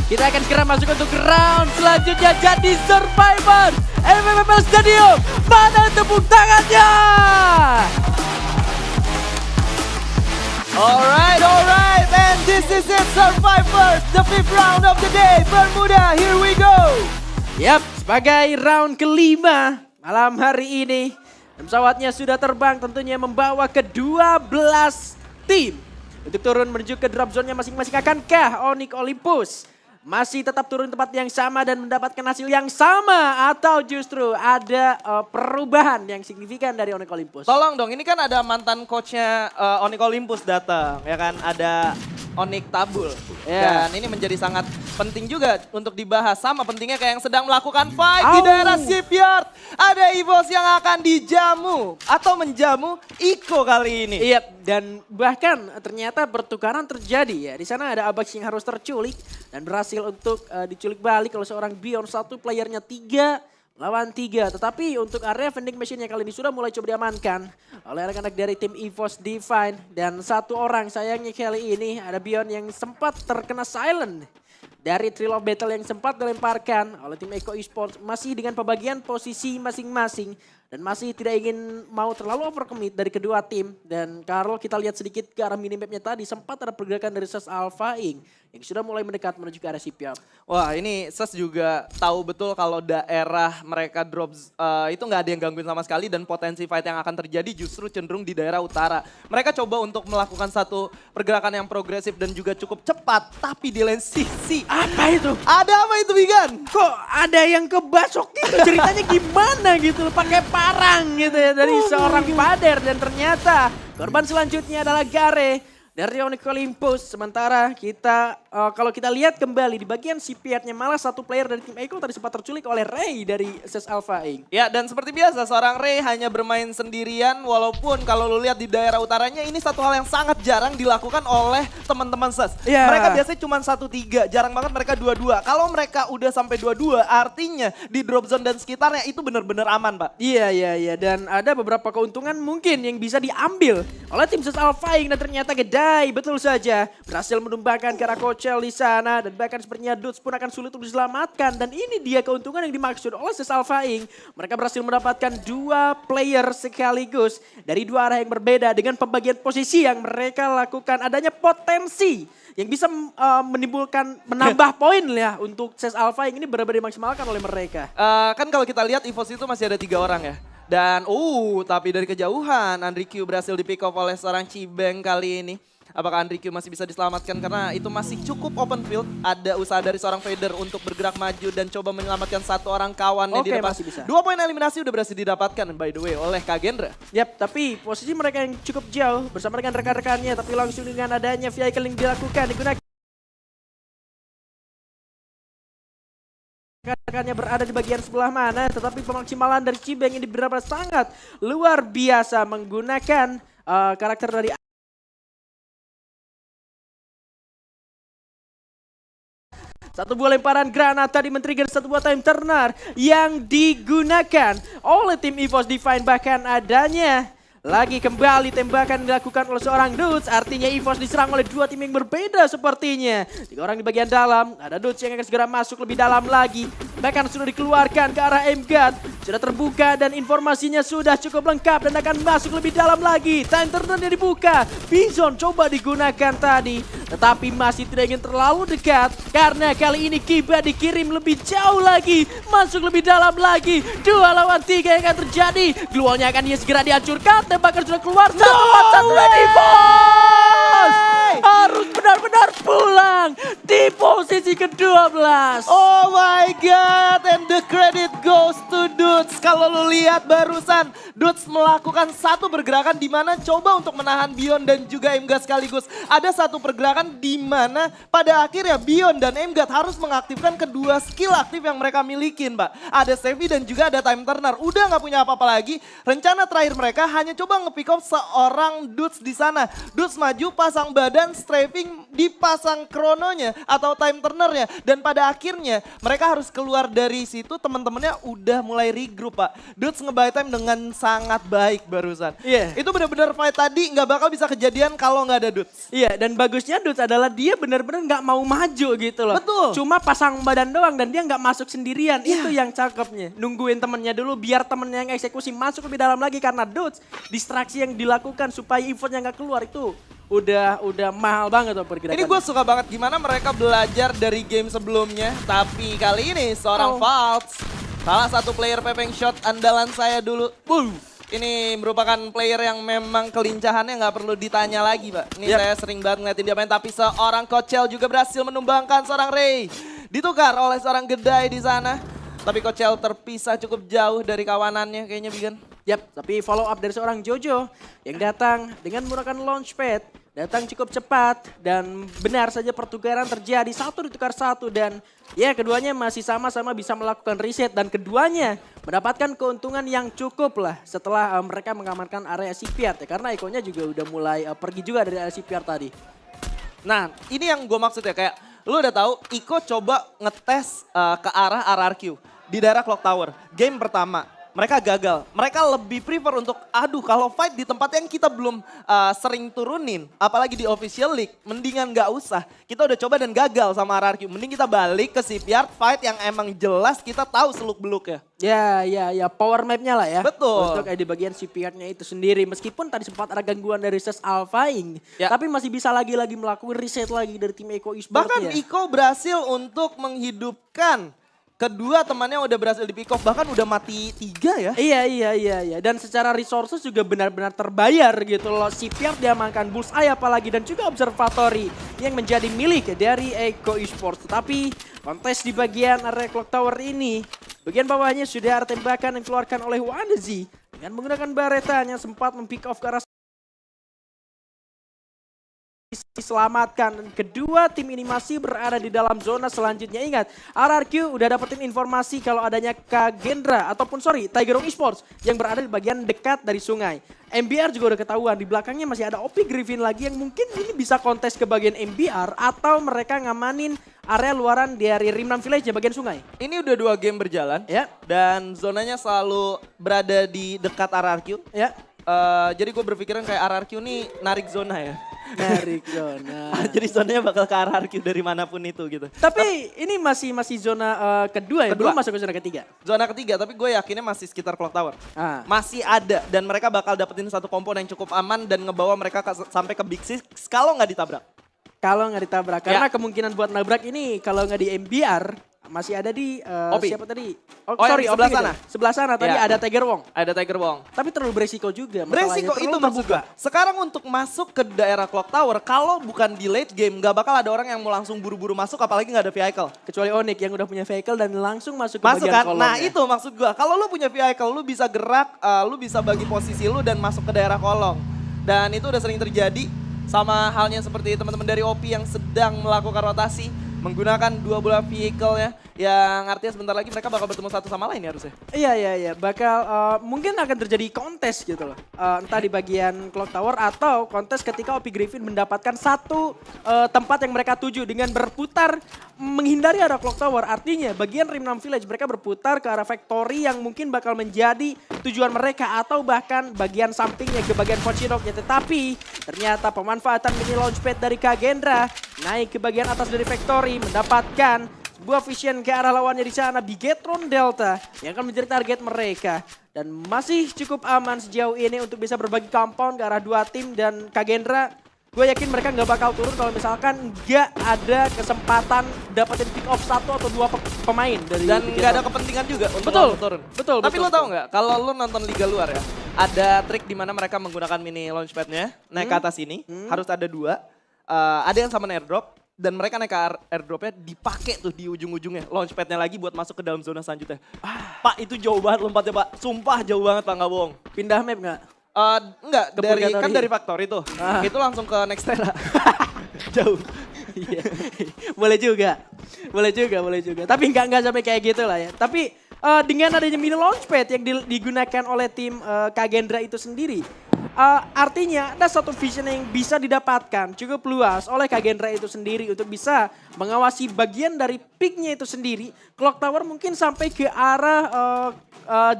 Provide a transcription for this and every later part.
Kita akan segera masuk untuk round selanjutnya jadi Survivor MMML Stadium. Mana tepuk tangannya? Alright, and this is it, Survivor, the 5th round of the day. Bermuda, here we go. Yap, sebagai round kelima malam hari ini. Pesawatnya sudah terbang tentunya membawa ke-12 tim. Untuk turun menuju ke drop zone-nya masing-masing. Akankah Onyx Olympus masih tetap turun tempat yang sama dan mendapatkan hasil yang sama? Atau justru ada perubahan yang signifikan dari Onyx Olympus? Tolong dong, ini kan ada mantan coachnya Onyx Olympus datang, ya kan? Ada Onyx Tabul. Yeah. Dan ini menjadi sangat penting juga untuk dibahas. Sama pentingnya kayak yang sedang melakukan fight di daerah Shipyard. Ada EVOS yang akan dijamu atau menjamu Iko kali ini. Iya, dan bahkan ternyata pertukaran terjadi ya. Di sana ada Abax yang harus terculik dan berhasil untuk diculik balik oleh seorang Beyond. Satu playernya 3 lawan 3. Tetapi untuk area vending machine yang kali ini sudah mulai coba diamankan oleh anak-anak dari tim EVOS Divine. Dan satu orang sayangnya kali ini ada Beyond yang sempat terkena silent dari Thrill of Battle yang sempat dilemparkan oleh tim Eko Esports. Masih dengan pembagian posisi masing-masing dan masih tidak ingin mau terlalu overcommit dari kedua tim. Dan kalau kita lihat sedikit ke arah minimapnya tadi, sempat ada pergerakan dari SES Alpha Inc. yang sudah mulai mendekat menuju ke arah Shipyard. Wah, ini SES juga tahu betul kalau daerah mereka drop itu nggak ada yang gangguin sama sekali dan potensi fight yang akan terjadi justru cenderung di daerah utara. Mereka coba untuk melakukan satu pergerakan yang progresif dan juga cukup cepat, tapi di lain sisi Apa itu? ada apa itu, Bigan? Kok ada yang kebasok gitu? Ceritanya gimana gitu? Pakai parang gitu ya dari seorang pader. Dan ternyata korban selanjutnya adalah Gare dari Onyx Olympus. Sementara kita kalau kita lihat kembali di bagian CPR-nya malah satu player dari tim Eko tadi sempat terculik oleh Ray dari SES Alpha Inc. Ya, dan seperti biasa seorang Ray hanya bermain sendirian walaupun kalau lu lihat di daerah utaranya ini satu hal yang sangat jarang dilakukan oleh teman-teman SES. Yeah. Mereka biasanya cuma 1-3, jarang banget mereka 2-2. Kalau mereka udah sampai 2-2 artinya di drop zone dan sekitarnya itu benar-benar aman, Pak. Iya. Dan ada beberapa keuntungan mungkin yang bisa diambil oleh tim SES Alpha Inc. Dan ternyata Gedai betul saja berhasil menumbangkan ke arah Kochel di sana. Dan bahkan sepertinya Dudes pun akan sulit untuk diselamatkan. Dan ini dia keuntungan yang dimaksud oleh SES Alpha Inc. Mereka berhasil mendapatkan 2 player sekaligus dari 2 arah yang berbeda dengan pembagian posisi yang mereka lakukan. Adanya potensi yang bisa menimbulkan menambah poin ya untuk SES Alpha Inc. ini benar-benar dimaksimalkan oleh mereka. Kan kalau kita lihat EVOS itu masih ada 3 orang ya. Dan tapi dari kejauhan Andri Q berhasil di pick off oleh seorang Cibeng kali ini. Apakah Andri Q masih bisa diselamatkan karena itu masih cukup open field. Ada usaha dari seorang Vader untuk bergerak maju dan coba menyelamatkan satu orang kawannya di depan. Masih bisa. 2 poin eliminasi udah berhasil didapatkan by the way oleh Kagendra. Yap, tapi posisi mereka yang cukup jauh bersama dengan rekan-rekannya. Tapi langsung dengan adanya vehicle yang dilakukan digunakan. Rekan-rekannya berada di bagian sebelah mana, tetapi pemaksimalan dari Cibeng ini benar-benar sangat luar biasa menggunakan karakter dari satu buah lemparan granat tadi men-trigger satu buah time turner yang digunakan oleh tim EVOS Divine. Bahkan adanya lagi kembali tembakan dilakukan oleh seorang Dudes. Artinya EVOS diserang oleh 2 tim yang berbeda sepertinya. 3 orang di bagian dalam. Ada Dudes yang akan segera masuk lebih dalam lagi. Bahkan sudah dikeluarkan ke arah MGUT. Sudah terbuka dan informasinya sudah cukup lengkap dan akan masuk lebih dalam lagi. Time turnernya dibuka. Bison coba digunakan tadi. Tetapi masih tidak ingin terlalu dekat. Karena kali ini Kiba dikirim lebih jauh lagi. Masuk lebih dalam lagi. 2 lawan 3 yang akan terjadi. Glualnya akan segera dihancurkan. Tembakan sudah keluar. Satu lagi bos. Harus benar-benar pulang di posisi ke-12. Oh my god, and the credit goes to Dudes. Kalau lu lihat barusan Dudes melakukan satu pergerakan di mana coba untuk menahan Beyond dan juga MGUT sekaligus. Ada satu pergerakan di mana pada akhirnya Beyond dan MGUT harus mengaktifkan kedua skill aktif yang mereka milikin, Pak. Ada Sevi dan juga ada Time Turner. Udah nggak punya apa-apa lagi. Rencana terakhir mereka hanya coba nge-pick off seorang Dudes di sana. Dudes maju pasang badan dan strafing dipasang krononya atau time turnernya. Dan pada akhirnya mereka harus keluar dari situ, teman-temannya udah mulai regroup Pak. Dudes nge-buy time dengan sangat baik barusan. Iya. Itu benar-benar fight tadi nggak bakal bisa kejadian kalau nggak ada Dudes. Iya, dan bagusnya Dudes adalah dia benar-benar nggak mau maju gitu loh. Betul. Cuma pasang badan doang dan dia nggak masuk sendirian. Itu yang cakepnya. Nungguin temennya dulu biar temennya yang eksekusi masuk lebih dalam lagi karena Dudes distraksi yang dilakukan supaya effortnya nggak keluar itu udah mahal banget tuh pergerakan. Ini gue suka banget gimana mereka belajar dari game sebelumnya. Tapi kali ini seorang Falz, salah satu player pepeng shot andalan saya dulu. Ini merupakan player yang memang kelincahannya nggak perlu ditanya lagi Pak. Ini saya sering banget ngeliatin dia main, tapi seorang Kocel juga berhasil menumbangkan seorang Ray. Ditukar oleh seorang Gedai di sana. Tapi Kocel terpisah cukup jauh dari kawanannya kayaknya Bigan. Yap, tapi follow up dari seorang Jojo yang datang dengan menggunakan launchpad. Datang cukup cepat dan benar saja pertukaran terjadi. Satu ditukar satu dan ya keduanya masih sama-sama bisa melakukan reset. Dan keduanya mendapatkan keuntungan yang cukup lah setelah mereka mengamankan area CPR. Ya, karena Iko-nya juga udah mulai pergi juga dari area CPR tadi. Nah ini yang gue maksud ya, kayak lu udah tahu Iko coba ngetes ke arah RRQ di daerah Clock Tower. Game pertama. Mereka gagal. Mereka lebih prefer untuk, aduh kalau fight di tempat yang kita belum sering turunin. Apalagi di official league, mendingan gak usah. Kita udah coba dan gagal sama RRQ. Mending kita balik ke CPR fight yang emang jelas kita tahu seluk-beluknya. Ya, power map-nya lah ya. Betul. Untuk di bagian CPR-nya itu sendiri. Meskipun tadi sempat ada gangguan dari Ses Alphaing. Ya. Tapi masih bisa lagi melakukan reset lagi dari tim Eko Esports. Bahkan Iko berhasil untuk menghidupkan kedua temannya udah berhasil di pick off, bahkan udah mati 3 ya. Iya. Dan secara resources juga benar-benar terbayar gitu loh. CPR diamankan, Bullseye apalagi dan juga Observatory yang menjadi milik dari Eko Esports. Tetapi kontes di bagian area Clock Tower ini, bagian bawahnya sudah ada tembakan yang dikeluarkan oleh Wanazi dengan menggunakan baretanya sempat mempick off ke arah diselamatkan. Dan kedua tim ini masih berada di dalam zona selanjutnya. Ingat, RRQ udah dapetin informasi kalau adanya Kagendra ataupun Tigerong Esports yang berada di bagian dekat dari sungai. MBR juga udah ketahuan, di belakangnya masih ada OP Griffin lagi yang mungkin ini bisa kontes ke bagian MBR atau mereka ngamanin area luaran dari Rimnam Village ya bagian sungai. Ini udah 2 game berjalan Ya. dan zonanya selalu berada di dekat RRQ. Ya. Jadi gue berpikiran kayak RRQ nih narik zona ya. Narik zona. Jadi zonanya bakal ke RRQ dari manapun itu gitu. Tapi ini masih zona kedua ya, belum masuk ke zona ketiga. Zona ketiga, tapi gue yakinnya masih sekitar Clock Tower. Ah. Masih ada dan mereka bakal dapetin satu kompon yang cukup aman dan ngebawa mereka sampai ke Big Six kalau nggak ditabrak. Kalau nggak ditabrak, karena kemungkinan buat nabrak ini kalau nggak di MBR masih ada di Opi. siapa tadi? Yang sebelah sana. Sebelah sana tadi ada Tiger Wong. Ada Tiger Wong. Tapi terlalu beresiko juga. Beresiko masalahnya. itu maksud gue. Sekarang untuk masuk ke daerah Clock Tower, kalau bukan di late game, nggak bakal ada orang yang mau langsung buru-buru masuk, apalagi nggak ada vehicle. Kecuali Onyx yang udah punya vehicle dan langsung masuk ke Masuk bagian kan? kolom. Nah itu maksud gue. Kalau lu punya vehicle, lu bisa gerak, lu bisa bagi posisi lu dan masuk ke daerah kolong. Dan itu udah sering terjadi. Sama halnya seperti teman-teman dari OP yang sedang melakukan rotasi. Menggunakan 2 bola vehicle ya. Yang artinya sebentar lagi mereka bakal bertemu satu sama lain ya harusnya. Iya. Bakal mungkin akan terjadi kontes gitu loh. Entah di bagian Clock Tower atau kontes ketika OP Griffin mendapatkan satu tempat yang mereka tuju dengan berputar menghindari arah Clock Tower. Artinya bagian Rimnam Village mereka berputar ke arah Factory yang mungkin bakal menjadi tujuan mereka. Atau bahkan bagian sampingnya ke bagian Pochinoknya. Tetapi ternyata pemanfaatan mini launchpad dari Kagendra naik ke bagian atas dari Factory mendapatkan sebuah vision ke arah lawannya di sana, Bigetron Delta yang akan menjadi target mereka. Dan masih cukup aman sejauh ini untuk bisa berbagi compound ke arah 2 tim dan Kagendra. Gue yakin mereka nggak bakal turun kalau misalkan nggak ada kesempatan dapetin pick off 1 atau 2 pemain dari Dan Bigetron. nggak ada kepentingan juga untuk turun. Betul. Tapi lo tau nggak, kalau lo nonton Liga Luar ya, ada trik di mana mereka menggunakan mini launchpadnya, naik ke atas ini, harus ada 2. Ada yang sama airdrop. Dan mereka naik ke airdropnya dipakai tuh di ujung-ujungnya. Launchpadnya lagi buat masuk ke dalam zona selanjutnya. Pak itu jauh banget lompatnya Pak. Sumpah jauh banget Pak, nggak bohong. Pindah map nggak? Enggak, Ke kan Purgatory. dari Factory tuh. Itu langsung ke Nextera. Jauh. Iya. Boleh juga. Tapi nggak sampai kayak gitu lah ya. Tapi dengan adanya mini launchpad yang digunakan oleh tim Kagendra itu sendiri. Artinya ada satu vision yang bisa didapatkan cukup luas oleh Kagendra itu sendiri untuk bisa mengawasi bagian dari picknya itu sendiri. Clock Tower mungkin sampai ke arah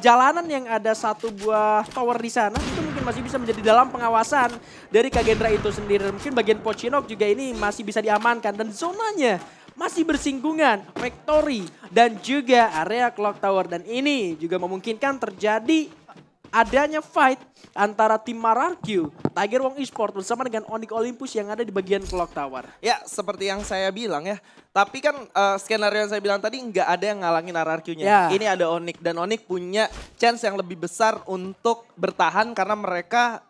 jalanan yang ada satu buah tower di sana itu mungkin masih bisa menjadi dalam pengawasan dari Kagendra itu sendiri. Mungkin bagian Pochinok juga ini masih bisa diamankan dan zonanya masih bersinggungan Factory dan juga area Clock Tower dan ini juga memungkinkan terjadi adanya fight antara tim Mararkyu, Tiger Wong Esports bersama dengan Onyx Olympus yang ada di bagian Clock Tower. Ya, seperti yang saya bilang ya. Tapi kan skenario yang saya bilang tadi nggak ada yang ngalangin RRQ-nya. Ya. Ini ada Onyx dan Onyx punya chance yang lebih besar untuk bertahan karena mereka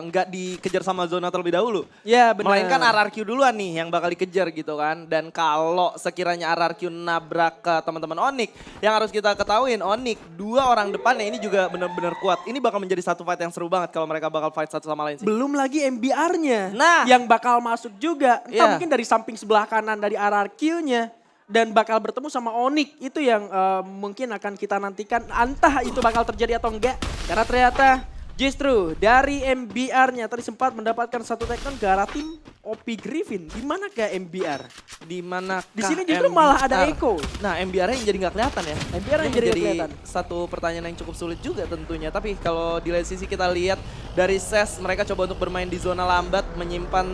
nggak dikejar sama zona terlebih dahulu. Ya, benar. Melainkan RRQ duluan nih yang bakal dikejar gitu kan. Dan kalau sekiranya RRQ nabrak ke teman-teman Onyx, yang harus kita ketahuin Onyx 2 orang depannya ini juga benar-benar kuat. Ini bakal menjadi satu fight yang seru banget kalau mereka bakal fight satu sama lain sih. Belum lagi MBR-nya Nah. yang bakal masuk juga. Entah Iya. mungkin dari samping sebelah kanan dari RRQ-nya. Dan bakal bertemu sama Onyx. Itu yang mungkin akan kita nantikan. Entah itu bakal terjadi atau enggak. Karena ternyata justru dari MBR-nya tadi sempat mendapatkan satu takedown ke arah tim OP Griffin. Di mana ke MBR? Di mana? Di sini justru malah ada Echo. Nah, MBR-nya yang jadi nggak kelihatan ya. MBR yang Ini jadi nggak menjadi kelihatan. satu pertanyaan yang cukup sulit juga tentunya. Tapi kalau di lain sisi kita lihat dari SES mereka coba untuk bermain di zona lambat, menyimpan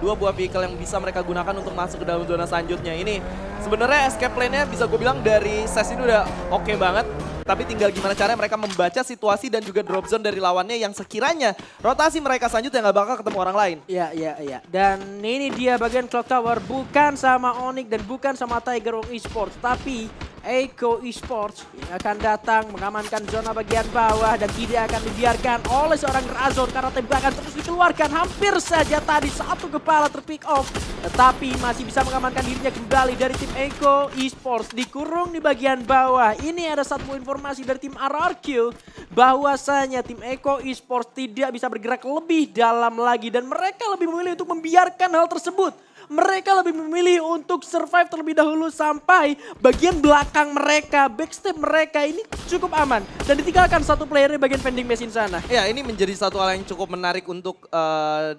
2 buah vehicle yang bisa mereka gunakan untuk masuk ke dalam zona selanjutnya. Ini sebenarnya escape plan-nya bisa gue bilang dari SES ini udah oke banget. Tapi tinggal gimana caranya mereka membaca situasi dan juga drop zone dari lawannya yang sekiranya rotasi mereka selanjutnya nggak bakal ketemu orang lain. Iya. Dan ini dia bagian Clock Tower bukan sama Onyx dan bukan sama Tiger Wong Esports. Tapi Echo Esports yang akan datang mengamankan zona bagian bawah dan tidak akan dibiarkan oleh seorang Razor karena tembakan terus dikeluarkan. Hampir saja tadi satu kepala terpick off. Tetapi masih bisa mengamankan dirinya kembali dari tim Echo Esports. Dikurung di bagian bawah. Ini ada satu informasi dari tim RRQ bahwasanya tim Echo Esports tidak bisa bergerak lebih dalam lagi dan mereka lebih memilih untuk membiarkan hal tersebut. Mereka lebih memilih untuk survive terlebih dahulu sampai bagian belakang mereka, backstep mereka ini cukup aman. Dan ditinggalkan satu player di bagian vending machine sana. Ya, ini menjadi satu hal yang cukup menarik untuk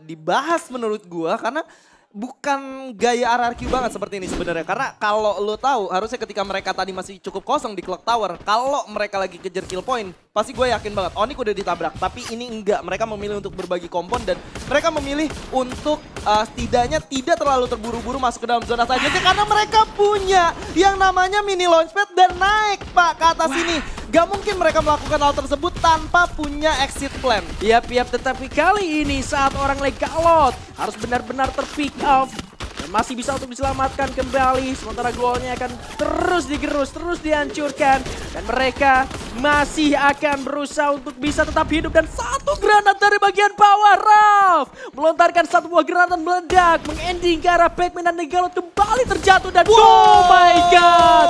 dibahas menurut gua karena bukan gaya RRQ banget seperti ini sebenarnya. Karena kalau lo tahu harusnya ketika mereka tadi masih cukup kosong di Clock Tower, kalau mereka lagi kejar kill point, pasti gue yakin banget Onyx udah ditabrak. Tapi ini enggak, mereka memilih untuk berbagi kompon dan mereka memilih untuk setidaknya tidak terlalu terburu-buru masuk ke dalam zona selanjutnya karena mereka punya yang namanya mini launchpad dan naik Pak ke atas ini. Gak mungkin mereka melakukan hal tersebut tanpa punya exit plan. Yap, tetapi kali ini saat orang legalot harus benar-benar terpick off. Dan masih bisa untuk diselamatkan kembali. Sementara golnya akan terus digerus, terus dihancurkan. Dan mereka masih akan berusaha untuk bisa tetap hidup. Dan satu granat dari bagian bawah, Ralf melontarkan satu buah granat meledak. Mengending ke arah Backman dan Negalot kembali terjatuh. Dan oh my god,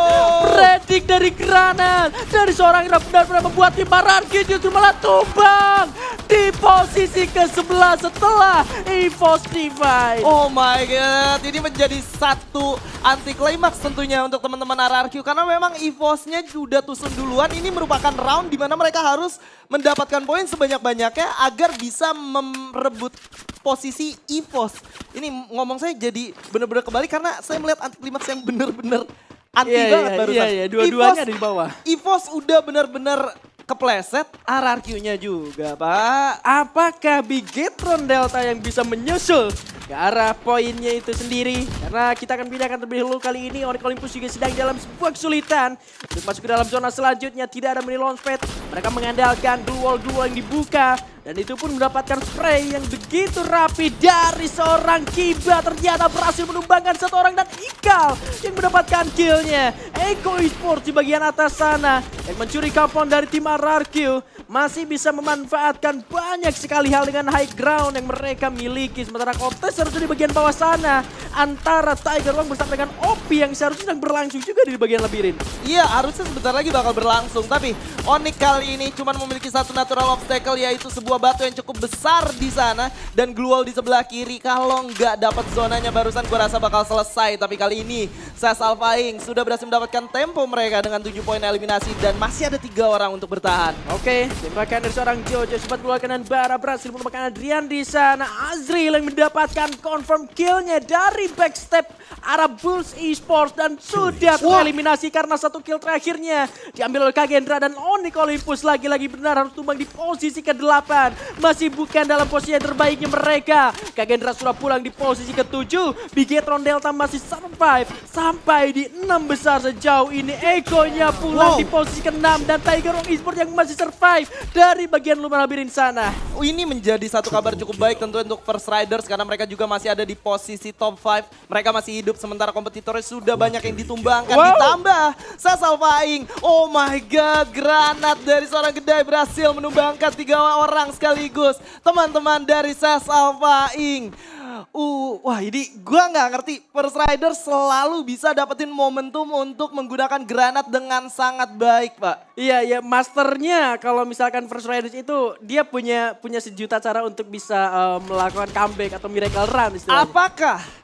predik dari granat. Dari seorang yang benar-benar membuat tim RRQ justru malah tumbang. Di posisi ke-11 setelah EVOS Divide. Oh my god, ini menjadi satu anti climax tentunya untuk teman-teman RRQ karena memang EVOS-nya sudah tusun duluan. Ini merupakan round di mana mereka harus mendapatkan poin sebanyak-banyaknya agar bisa merebut posisi EVOS. Ini ngomong saya jadi benar-benar kembali karena saya melihat anti climax yang benar-benar anti banget barusan. Iya, dua-duanya ada di bawah. EVOS udah benar-benar kepleset, RRQ-nya juga Pak. Apakah Bigetron Delta yang bisa menyusul ke arah poinnya itu sendiri? Karena kita akan pindahkan terlebih dahulu kali ini. Onyx Olympus juga sedang dalam sebuah kesulitan untuk masuk ke dalam zona selanjutnya. Tidak ada mini launchpad. Mereka mengandalkan dual yang dibuka. Dan itu pun mendapatkan spray yang begitu rapi dari seorang Kiba. Ternyata berhasil menumbangkan satu orang dan Ikal yang mendapatkan killnya. Echo Esports di bagian atas sana yang mencuri kampung dari tim RRQ masih bisa memanfaatkan banyak sekali hal dengan high ground yang mereka miliki. Sementara kontes harusnya di bagian bawah sana antara Tiger Wong bersama dengan OP yang seharusnya sedang berlangsung juga di bagian labirin. Iya, harusnya sebentar lagi bakal berlangsung. Tapi Onyx kali ini cuma memiliki satu natural obstacle yaitu sebuah sebuah batu yang cukup besar di sana. Dan Glue Wall di sebelah kiri. Kalau nggak dapat zonanya barusan gue rasa bakal selesai. Tapi kali ini Sas Alphaing sudah berhasil mendapatkan tempo mereka dengan 7 poin eliminasi. Dan masih ada 3 orang untuk bertahan. Oke, tembakan dari seorang Jojo sempat keluarkan dan Bara berhasil menemukan Adrian di sana. Azril yang mendapatkan confirm killnya dari backstep arah Bulls Esports dan sudah tereliminasi karena 1 kill terakhirnya diambil oleh Kagendra dan Onyx Olympus lagi-lagi benar harus tumbang di posisi ke-8. Masih bukan dalam posisi yang terbaiknya mereka. Kagendra sudah pulang di posisi ke-7. Bigetron Delta masih survive sampai di 6 besar sejauh ini. Egonya pulang di posisi ke-6 dan Tiger Wong Esports yang masih survive dari bagian luar labirin sana. Ini menjadi satu kabar cukup baik tentu untuk First Riders karena mereka juga masih ada di posisi top 5. Mereka masih hidup sementara kompetitornya sudah banyak yang ditumbangkan. Ditambah Sas Alphaing. Oh my god, granat dari seorang Gedai berhasil menumbangkan 3 orang sekaligus. Teman-teman dari Sas Alphaing. Wah ini gue nggak ngerti. First Riders selalu bisa dapetin momentum untuk menggunakan granat dengan sangat baik, Pak. Iya, masternya kalau misalkan First Riders itu dia punya sejuta cara untuk bisa melakukan comeback atau miracle run istilahnya.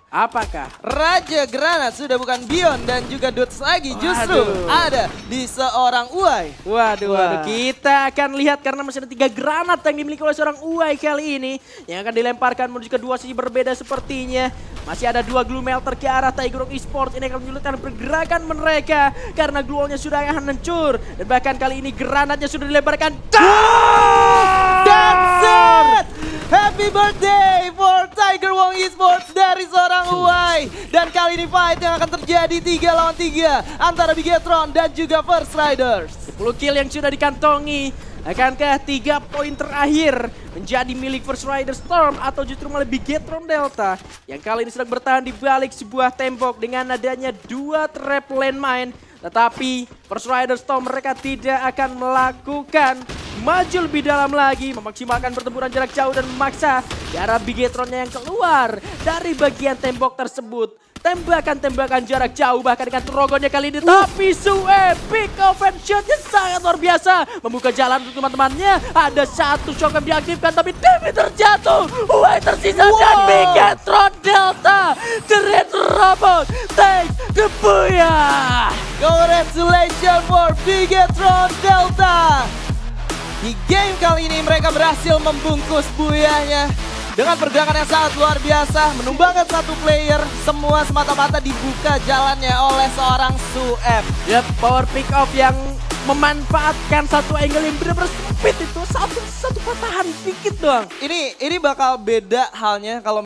Apakah? Raja Granat sudah bukan Bion dan juga Dudes lagi, justru ada di seorang Uai. Waduh, kita akan lihat karena masih ada 3 granat yang dimiliki oleh seorang Uai kali ini. Yang akan dilemparkan menuju ke 2 sisi berbeda sepertinya. Masih ada 2 glue melter ke arah Tiger Wong Esports. Ini akan menyulitkan pergerakan mereka karena glue wallnya sudah akan hancur. Dan bahkan kali ini granatnya sudah dilemparkan. That's it! Happy birthday for Tiger Wong Esports dari seorang Uai. Dan kali ini fight yang akan terjadi 3 lawan 3 antara Bigetron dan juga First Riders. 10 kill yang sudah dikantongi. Akankah 3 poin terakhir menjadi milik First Riders Storm atau justru malah Bigetron Delta yang kali ini sedang bertahan di balik sebuah tembok dengan adanya 2 trap landmine. Tetapi First Riders Storm mereka tidak akan melakukan maju lebih dalam lagi, memaksimalkan pertempuran jarak jauh dan memaksa ke arah Bigetronnya yang keluar dari bagian tembok tersebut. Tembakan-tembakan jarak jauh bahkan dengan terogonnya kali ini. Tapi Sue pick off and shotnya sangat luar biasa. Membuka jalan untuk teman-temannya. Ada 1 shotgun diaktifkan tapi Demi terjatuh. Uai tersisa dan Bigetron Delta. The Red Robot takes the booyah. Congratulations for Bigetron Delta. Di game kali ini mereka berhasil membungkus buyahnya dengan pergerakan yang sangat luar biasa. Menumbangkan 1 player, semua semata-mata dibuka jalannya oleh seorang Suep. Yap, power pick off yang memanfaatkan 1 angle yang benar-benar sempit itu. Satu patahan dikit doang. Ini bakal beda halnya kalau